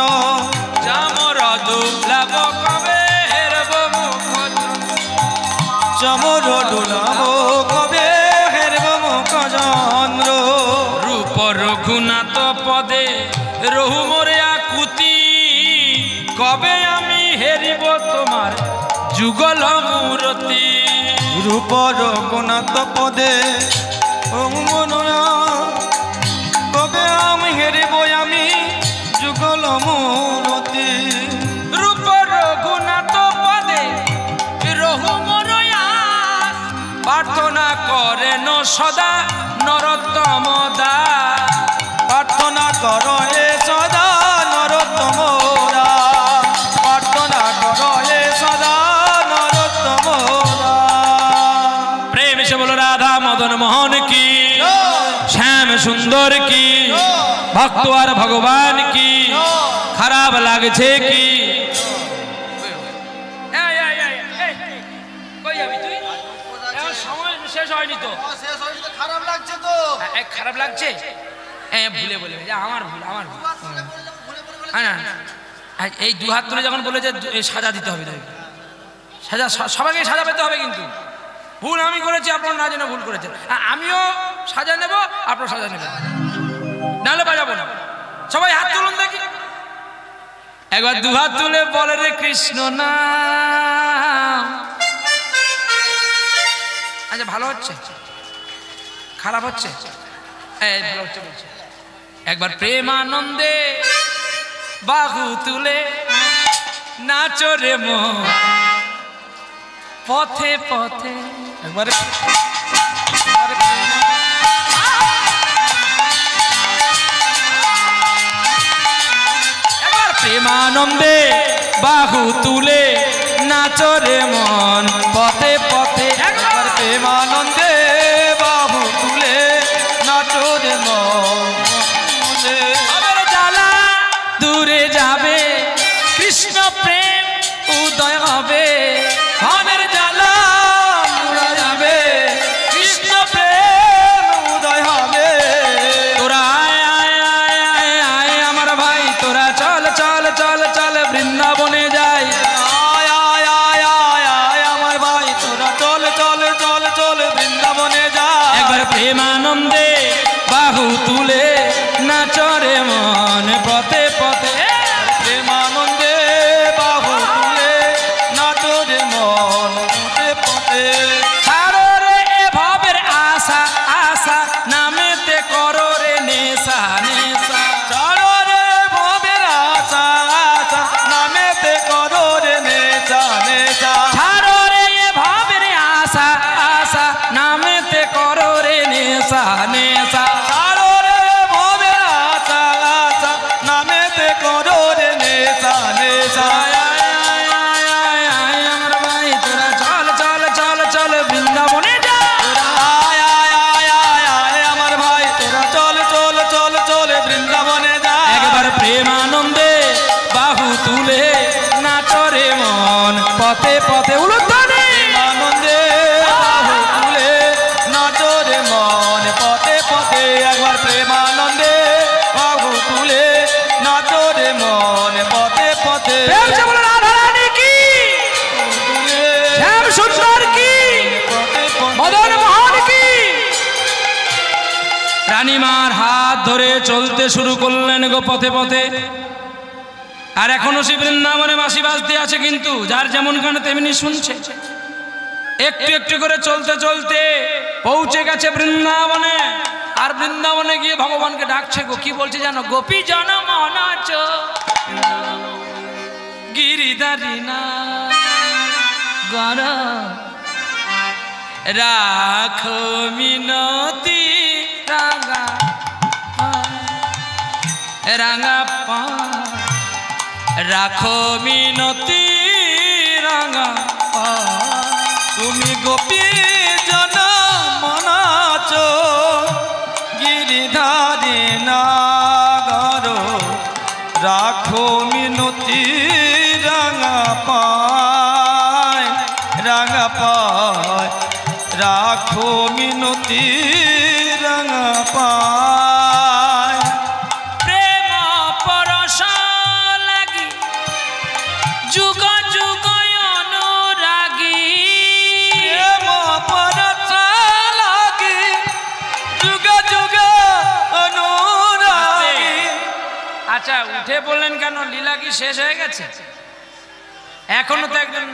B: চামর দুলাব কবে এর মুখ
A: চমর ডোলাব কবে হের মুখ চন্দ্র
B: রূপ রঘুনাথ পদে রহু মোরে আকুতি কবে আমি হেরিব তোমার যুগল মূরতি
A: রূপ রঘুনাথ পদে কবে আমি হেরিব আমি যুগল মূরতি
B: রূপ রঘুনাথ পদে রহু মোরয়া প্রার্থনা করেন সদা নরোত্তম দাস
A: প্রার্থনা কর এ সদা নরোত্তম দাস প্রার্থনা কর এ সদা নরোত্তম দাস
B: প্রেম সে বলো রাধা মদন মোহন কি শ্যাম সুন্দর কি ভক্ত আর ভগবান কি খারাপ লাগছে কি সময় শেষ হয়নি তো
A: খারাপ লাগছে তো
B: খারাপ লাগছে ভুলে বলে আমার ভুল আমার ভুল এই দু হাত তুলে যখন বলে যে সাজা দিতে হবে সাজা সবাইকে সাজা পেতে হবে কিন্তু ভুল আমি করেছি আপনার না জেনে ভুল করেছেন আমিও সাজা নেব আপনার সাজা নেবেন নাহলে বাজাবো না সবাই হাত তুলুন দেখি একবার দু হাত তুলে বলে রে কৃষ্ণ নাম আচ্ছা ভালো হচ্ছে খারাপ হচ্ছে ভালো হচ্ছে বলছে একবার প্রেমানন্দে বাহু তুলে নাচো রে মন পথে পথে
A: একবারে
B: একবার প্রেমানন্দে বাহু তুলে নাচো রে মন পথে পথে
A: একবার প্রেমানন্দে বাহু তুলে নাচো রে মন
B: জ্বালা দূরে যাবে কৃষ্ণ প্রেম উদয় হবে
A: হামের জ্বালা দূরে যাবে কৃষ্ণ প্রেম উদয় হবে
B: তোরা আয় আয় আয় আয় আয় আমার ভাই তোরা চল চল চল চল বৃন্দাবনে যাই
A: আয় আয় আয় আয় আয় আমার ভাই তোরা চল চল চল চল বৃন্দাবনে যা
B: একবার প্রেমানন্দে বাহু তুলে নাচো রে মন পথে পথে
A: প্রেমানন্দে বাহু তুলে নাচো রে মন পথে পথে
B: ছাড়ো রে এ ভাবের আশা আশা নামেতে করো রে নেশা নেশা
A: ছাড়ো রে ভবের আশা আশা নামেতে করো রে নেশা নেশা
B: ছাড়ো রে এ ভাবের আশা আশা নামেতে করো রে নেশা নেশা
A: ছাড়ো রে
B: রানীমার হাত ধরে চলতে শুরু করলেন গো পথে পথে। আর এখনো সে বৃন্দাবনে বাঁশি বাজতে আছে, কিন্তু যার যেমন কানে তেমনি শুনছে। একটু একটু করে চলতে চলতে পৌঁছে গেছে বৃন্দাবনে। আর বৃন্দাবনে গিয়ে ভগবানকে ডাকছে গো, কি বলছে জানো? গোপী জন মনাচ গিরিধারী না গর রাখো মিনতি রাঙা রাঙা পা রাখো মিনতি রাঙা পা।
A: তুমি গোপী জন মনাচ গিরিধারী নাগর রাখো মিনতি রাঙা পায় রাঙা পায় রাখো মিনতি রাঙা পায়।
B: প্রেম পরশ লাগি যুগ যুগ অনুরাগী
A: প্রেম পরশ লাগি যুগ যুগ অনুরাগী।
B: আচ্ছা, উঠে বললেন কেন? লীলা কি শেষ হয়ে গেছে? এখনো তো একজন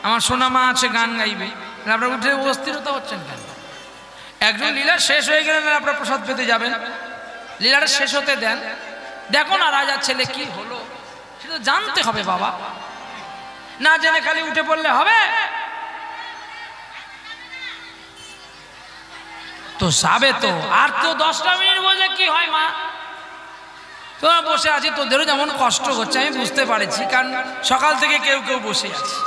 B: আমার সোনা মা আছে, গান গাইবে, আপনারা উঠে অস্থিরতা হচ্ছেন কেন? একজন লীলা শেষ হয়ে গেলেন, আপনারা প্রসাদ পেতে যাবেন। লীলাটা শেষ হতে দেন। দেখো না রাজার ছেলে কি হলো, সেটা জানতে হবে বাবা। না জেনে খালি উঠে পড়লে হবে? তো যাবে তো, আর তো 10টা মিনিট বসে কি হয় মা? তোরা বসে আছি, তোদেরও যেমন কষ্ট হচ্ছে আমি বুঝতে পারছি, কারণ সকাল থেকে কেউ কেউ বসে আছে।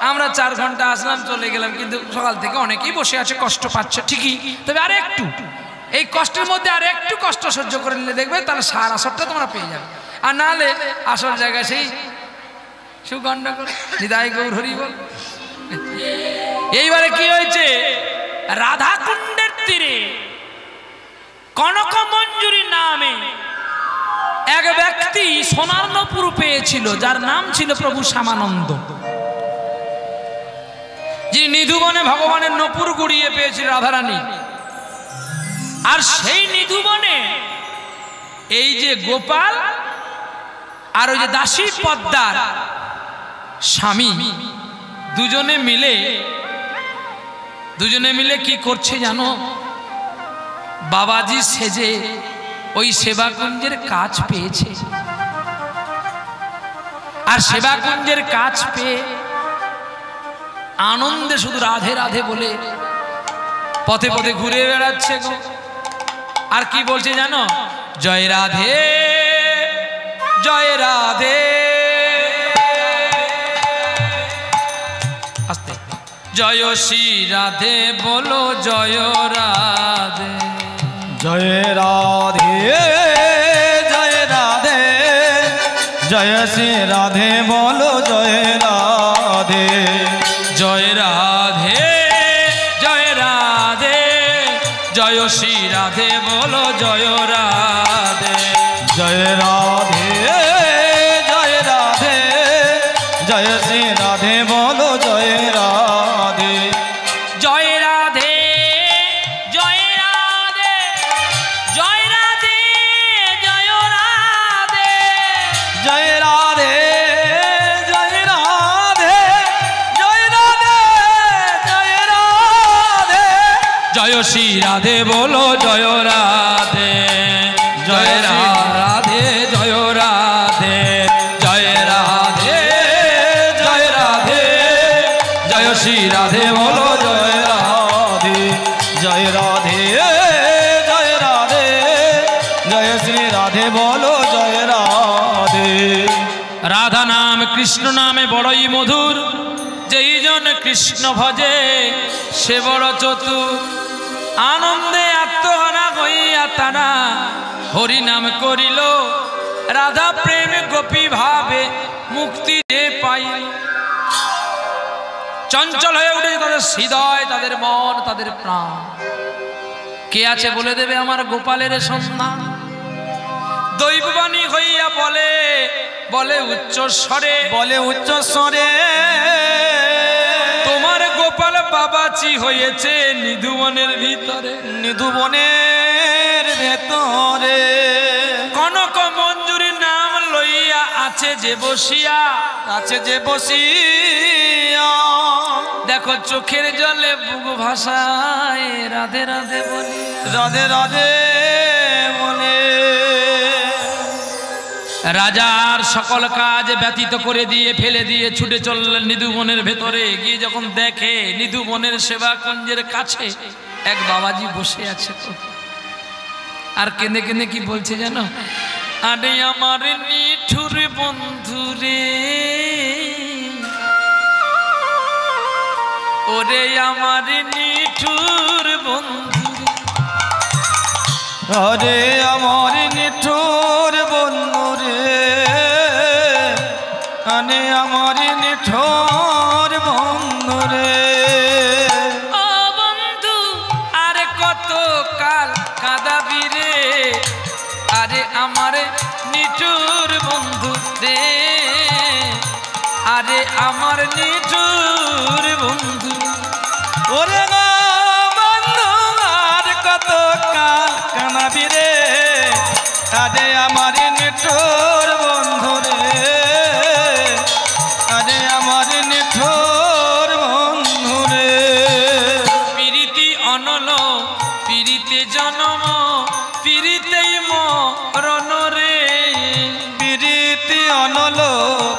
B: আমরা 4 ঘন্টা আসলাম চলে গেলাম, কিন্তু সকাল থেকে অনেকেই বসে আছে, কষ্ট পাচ্ছে ঠিকই। তবে আর একটু এই কষ্টের মধ্যে আর একটু কষ্ট সহ্য করে নিলে দেখবে তাহলে সার আসরটা তোমরা পেয়ে যাবে। আর নাহলে আসল জায়গায় সেই সুগন্ধ করে হৃদয় গৌর হরি বল। এইবারে কি হয়েছে? রাধা কুণ্ডের তীরে কনক মঞ্জুরি নামে এক ব্যক্তি সোনার নপুর পেয়েছিল, যার নাম ছিল প্রভু শ্যামানন্দ, যিনি নিধুবনে ভগবানের নপুর গুড়িয়ে পেয়েছিল রাধারানী। আর সেই নিধুবনে এই যে গোপাল আর ওই যে দাসী পদ্মার স্বামী দুজনে মিলে কি করছে জানো? বাবাজি সেজে ওই সেবাকুঞ্জের কাজ পেয়েছে। আর সেবাকুঞ্জের কাজ পেয়ে আনন্দে শুধু রাধে রাধে বলে পথে পথে ঘুরে বেড়াচ্ছে গো। আর কি বলছে জানো? জয় রাধে জয় রাধে, আস্তে, জয় শ্রী রাধে বলো জয় রাধে,
A: জয় রাধে জয় রাধে, জয় শ্রী রাধে বলো জয় রাধে,
B: জয় রাধে জয় রাধে, জয় শ্রী রাধে বলো জয় রাধে,
A: জয় রাধে জয় রাধে, জয় শ্রী রাধে বলো জয় রাধে,
B: জয় রাধে জয় রাধে, জয় রাধে জয় রাধে,
A: জয় রাধে জয় রাধে, জয় রাধে জয় রাধে,
B: জয় শ্রী রাধে বলো জয় রাধে, জয় রাধে জয় রাধে, জয় রাধে জয় রাধে, জয় শ্রী রাধে বলো জয় রাধে,
A: জয় রাধে জয় রাধে, জয় শ্রী রাধে বলো জয় রাধে।
B: রাধা নাম কৃষ্ণ নামে বড়ই মধুর, যেই জন কৃষ্ণ ভজে সে বড় চতুর, আনন্দে আত্মহারা হইয়া তারা হরি নাম করিল, রাধা প্রেম গোপী ভাবে মুক্তি যে পাইল। চঞ্চল হয়ে উঠেছে তাদের হৃদয়, তাদের মন, তাদের প্রাণ। কে আছে বলে দেবে আমার গোপালের সন্ধান? দৈববাণী হইয়া বলে বলে উচ্চ স্বরে,
A: বলে উচ্চ স্বরে,
B: তোমার গোপাল বাবাচি হয়েছে নিধুবনের ভিতরে,
A: নিধুবনে ভেতরে
B: কনক মঞ্জুরি নাম লইয়া আছে যে বসিয়া,
A: আছে যে বসিয়া,
B: দেখো চোখের জলে বুক ভাষায় রাধে রাধে বলি,
A: রাধে রাধে বলে।
B: রাজার সকল কাজ ব্যতীত করে দিয়ে ফেলে দিয়ে ছুটে চললেন নিধুবনের ভেতরে। গিয়ে যখন দেখে নিধুবনের সেবা কুঞ্জের কাছে এক বাবাজি বসে আছে, আর কেঁদে কেঁদে কি বলছে জানো? আরে আমার নিঠুর বন্ধু রে, ওরে আমার নিঠুর বন্ধু,
A: আরে আমার নিঠুর বন্ধু রে, আরে আমার নিঠুর বন্ধু রে।
B: ও বন্ধু আর কত কাল কাঁদাবি রে, আরে আমার নিঠুর বন্ধু রে, আরে আমার নিঠুর বন্ধু।
A: ওরে না বন্ধু আর কত কাল কাঁদাবি রে, আরে আমার নিঠুর বন্ধু রে, আরে আমার নিঠুর বন্ধু রে।
B: প্রীতি অনল প্রীতে জনম প্রীতেই মরণ রে,
A: প্রীতি অনল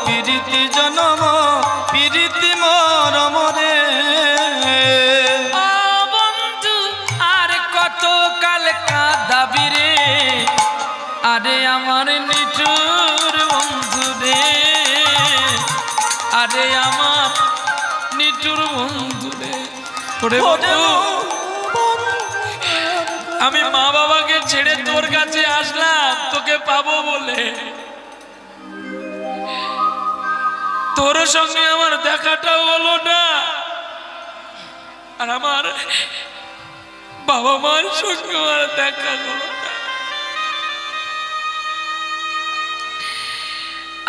A: প্রীতি জনম প্রীতি মরম রে।
B: ও বন্ধু আর কত কাল কাঁদাবি রে, আরে আমার নিঠুর বন্ধু রে, আরে আমার নিঠুর বন্ধু রে। ওরে বন্ধু আমি মা বাবাকে ছেড়ে তোর কাছে আসলাম তোকে পাবো বলে, তোর সঙ্গে আমার দেখাটাও হলো না, আর আমার বাবা মার সঙ্গে আমার দেখা হলো না।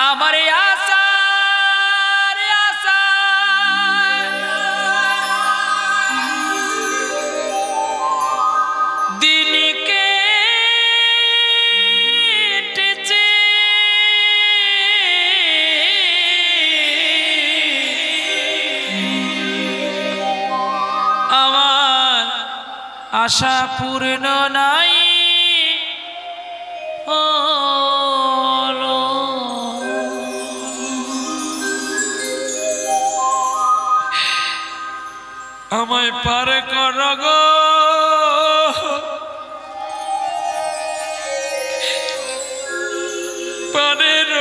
B: আমার আশা দিনকে আমার আশা পূর্ণ নাই হলো, আমায় পার কর গো পারের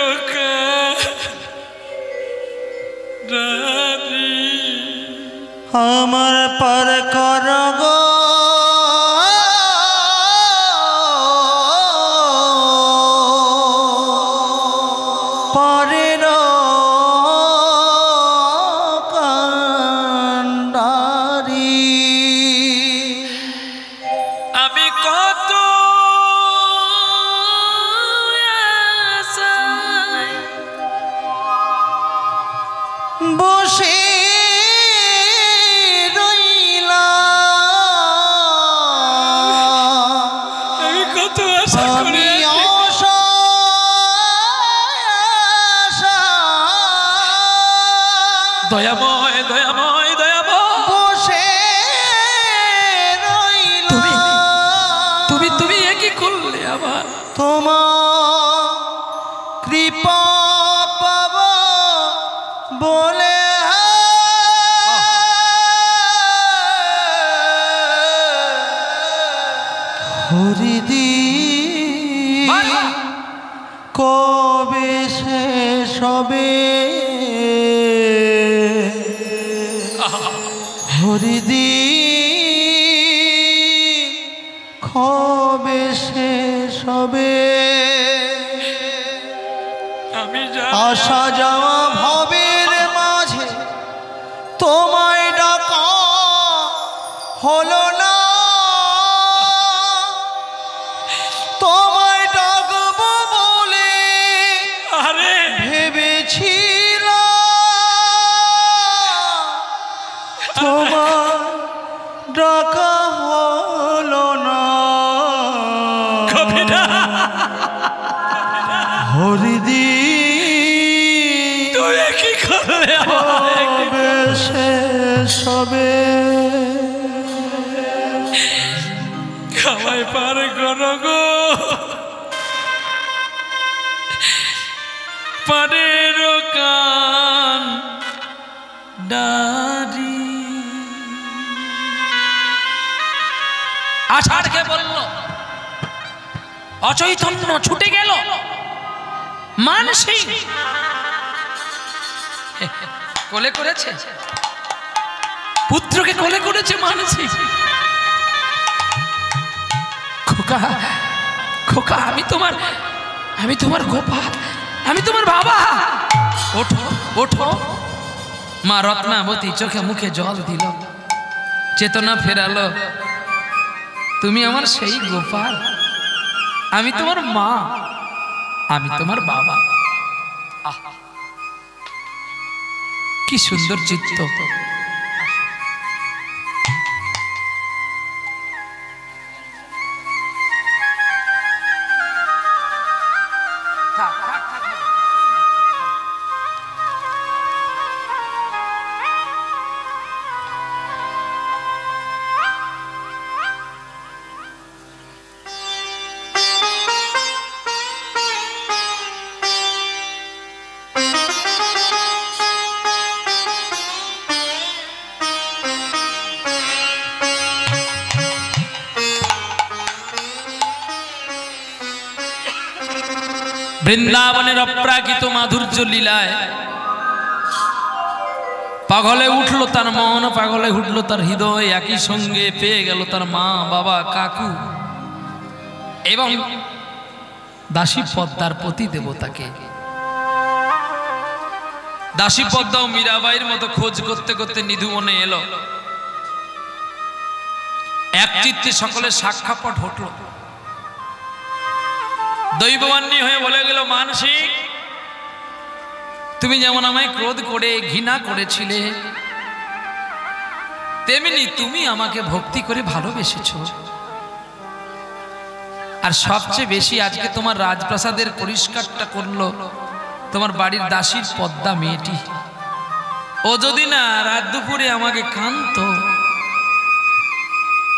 A: আমার পার কর গো পরের কান্ডারি।
B: আমি কত আশায়
A: বসে
B: আমি কত আশা করে দয়াময় দয়াময় দয়াময়
A: বসে
B: তুমি তুমি তুমি একই করলে আবার
A: তোমার কৃপা পাব বলে হরিদি কবে শেষ হবে হরিদি কবে শেষ হবে।
B: আমি
A: আসা যাওয়া ভবের মাঝে তোমায় ডাকা হলো না, তোমায় ডাকবো বলে
B: আরে
A: ভেবেছিলাম, তোমার ডাকা হলো না। হরিদি
B: তুই কি করলে
A: শেষ হবে
B: খাওয়াই পার করো গো পারের কান ডারি। আষাঢ়কে বলল অচৈতন্য ছুটে গেল মানসিক কোলে করেছে পুত্রকে কোলে করেছে মানসিক। খোকা খোকা আমি তোমার গোপাল, আমি তোমার বাবা। ওঠো ওঠো। মা রত্নাবতী চোখে মুখে জল দিল, চেতনা ফেরালো। তুমি আমার সেই গোপাল, আমি তোমার মা, আমি তোমার বাবা। কি সুন্দর চিত্ত। বৃন্দাবনের অপ্রাকৃত মাধুর্য লীলায় পাগলে উঠল তার মন, পাগলে উঠল তার হৃদয়। একই সঙ্গে পেয়ে গেল তার মা, বাবা, কাকু এবং দাসী পদ্মার পতি দেবতাকে। দাসী পদ্মাও মীরাবাইয়ের মতো খোঁজ করতে করতে নিধুবনে এলো। এক চিত্তে সকলের সাক্ষাৎ ঘটল। দৈববান্যী হয়ে বলে গেল, মানসিক তুমি যেমন আমায় ক্রোধ করে ঘৃণা করেছিলে, তেমনি তুমি আমাকে ভক্তি করে ভালোবেসেছ। আর সবচেয়ে বেশি আজকে তোমার রাজপ্রাসাদের পরিষ্কারটা করলো তোমার বাড়ির দাসীর পদ্মা মেয়েটি। ও যদি না রাত দুপুরে আমাকে কাঁদতো,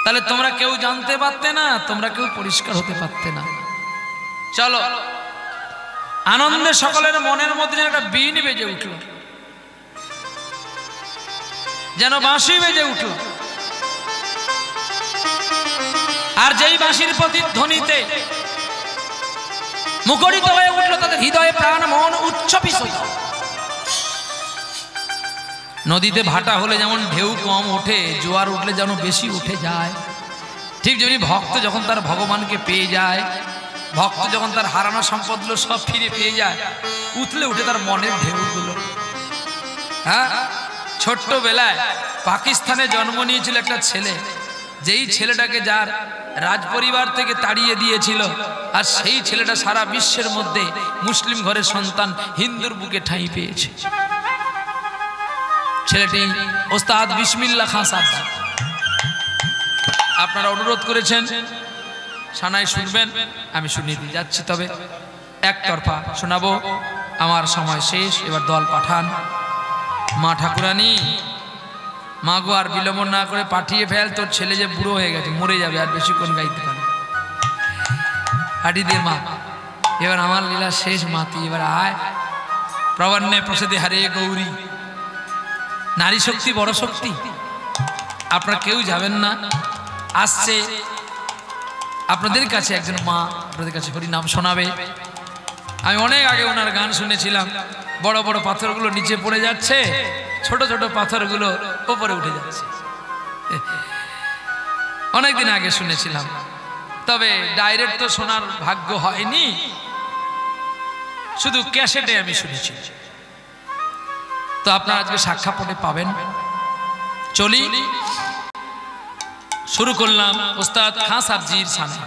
B: তাহলে তোমরা কেউ জানতে পারতে না, তোমরা কেউ পরিষ্কার হতে পারতে না। চলো, আনন্দে সকলের মনের মধ্যে একটা বীণ বেজে উঠল, যেন বাঁশি বেজে উঠল। আর যেই বাঁশির প্রতিধ্বনিতে মুখরিত হয়ে উঠল তাদের হৃদয়ে প্রাণ মন উচ্ছ্বসিত। নদীতে ভাটা হলে যেমন ঢেউ কম ওঠে, জোয়ার উঠলে যেন বেশি উঠে যায়, ঠিক যেমনি ভক্ত যখন তার ভগবানকে পেয়ে যায়, ভক্ত যখন তার হারানো সম্পদগুলো সব ফিরে পেয়ে যায়, উঠলে উঠে তার মনের ঢেউগুলো। হ্যাঁ, ছোট্টবেলায় পাকিস্তানে জন্ম নিয়েছিল একটা ছেলে, যেই ছেলেটাকে যার রাজপরিবার থেকে তাড়িয়ে দিয়েছিল, আর সেই ছেলেটা সারা বিশ্বের মধ্যে মুসলিম ঘরের সন্তান, হিন্দুর বুকে ঠাঁই পেয়েছে। ছেলেটি ওস্তাদ বিসমিল্লাহ খান সাহেব। আপনারা অনুরোধ করেছেন সানাই শুনবেন, আমি শুনিয়ে দিয়ে যাচ্ছি, তবে একতরফা শোনাবো, আমার সময় শেষ। এবার দল পাঠান। মা ঠাকুরানী, মা গো আর বিলম্ব না করে পাঠিয়ে ফেল, তোর ছেলে যে বুড়ো হয়ে গেছে, মরে যাবে, আর বেশিক্ষণ গাইতে পারে। পাঠিয়ে দে মা, এবার আমার লীলা শেষ। মা তুই এবার আয়। প্রবন্নে প্রসাদে হারে গৌরী। নারী শক্তি বড় শক্তি, আপনারা কেউ যাবেন না। আসছে আপনাদের কাছে একজন মা, আপনাদের কাছে হরি নাম শোনাবে। আমি অনেক আগে ওনার গান শুনেছিলাম, বড় বড় পাথরগুলো নিচে পড়ে যাচ্ছে, ছোট ছোট পাথরগুলো উপরে উঠে যাচ্ছে। অনেকদিন আগে শুনেছিলাম, তবে ডাইরেক্ট তো শোনার ভাগ্য হয়নি, শুধু ক্যাসেটে আমি শুনেছি। তো আপনারা আজকে সাক্ষাৎপটে পাবেন। চলি, শুরু করলাম ওস্তাদ খান সাহেবজির সামনে।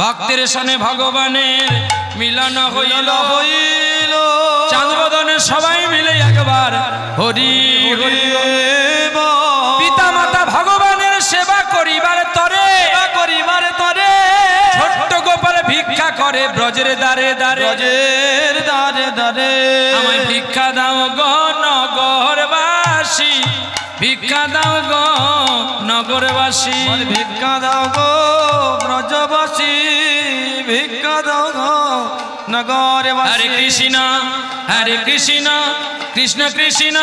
B: ভক্তের সনে ভগবানের মিলন হইল হইল চাঁদ বদনে সবাই মিলে একবার হরি হরি পিতা মাতা ভগবানের সেবা করিবার তরে ছোট্ট গোপাল ভিক্ষা করে ব্রজের দ্বারে দ্বারে আমায় ভিক্ষা দাও গো নগরবাসী ভিক্ষা দাও গো নগরবাসী
A: ভিক্ষা দাও গো ব্রজবাসী ভিক্ষা দাও গো নগরবাসী
B: হরে কৃষ্ণ কৃষ্ণ কৃষ্ণ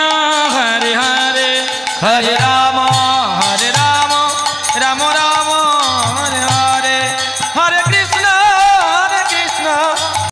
B: হরে হরে
A: হরে রাম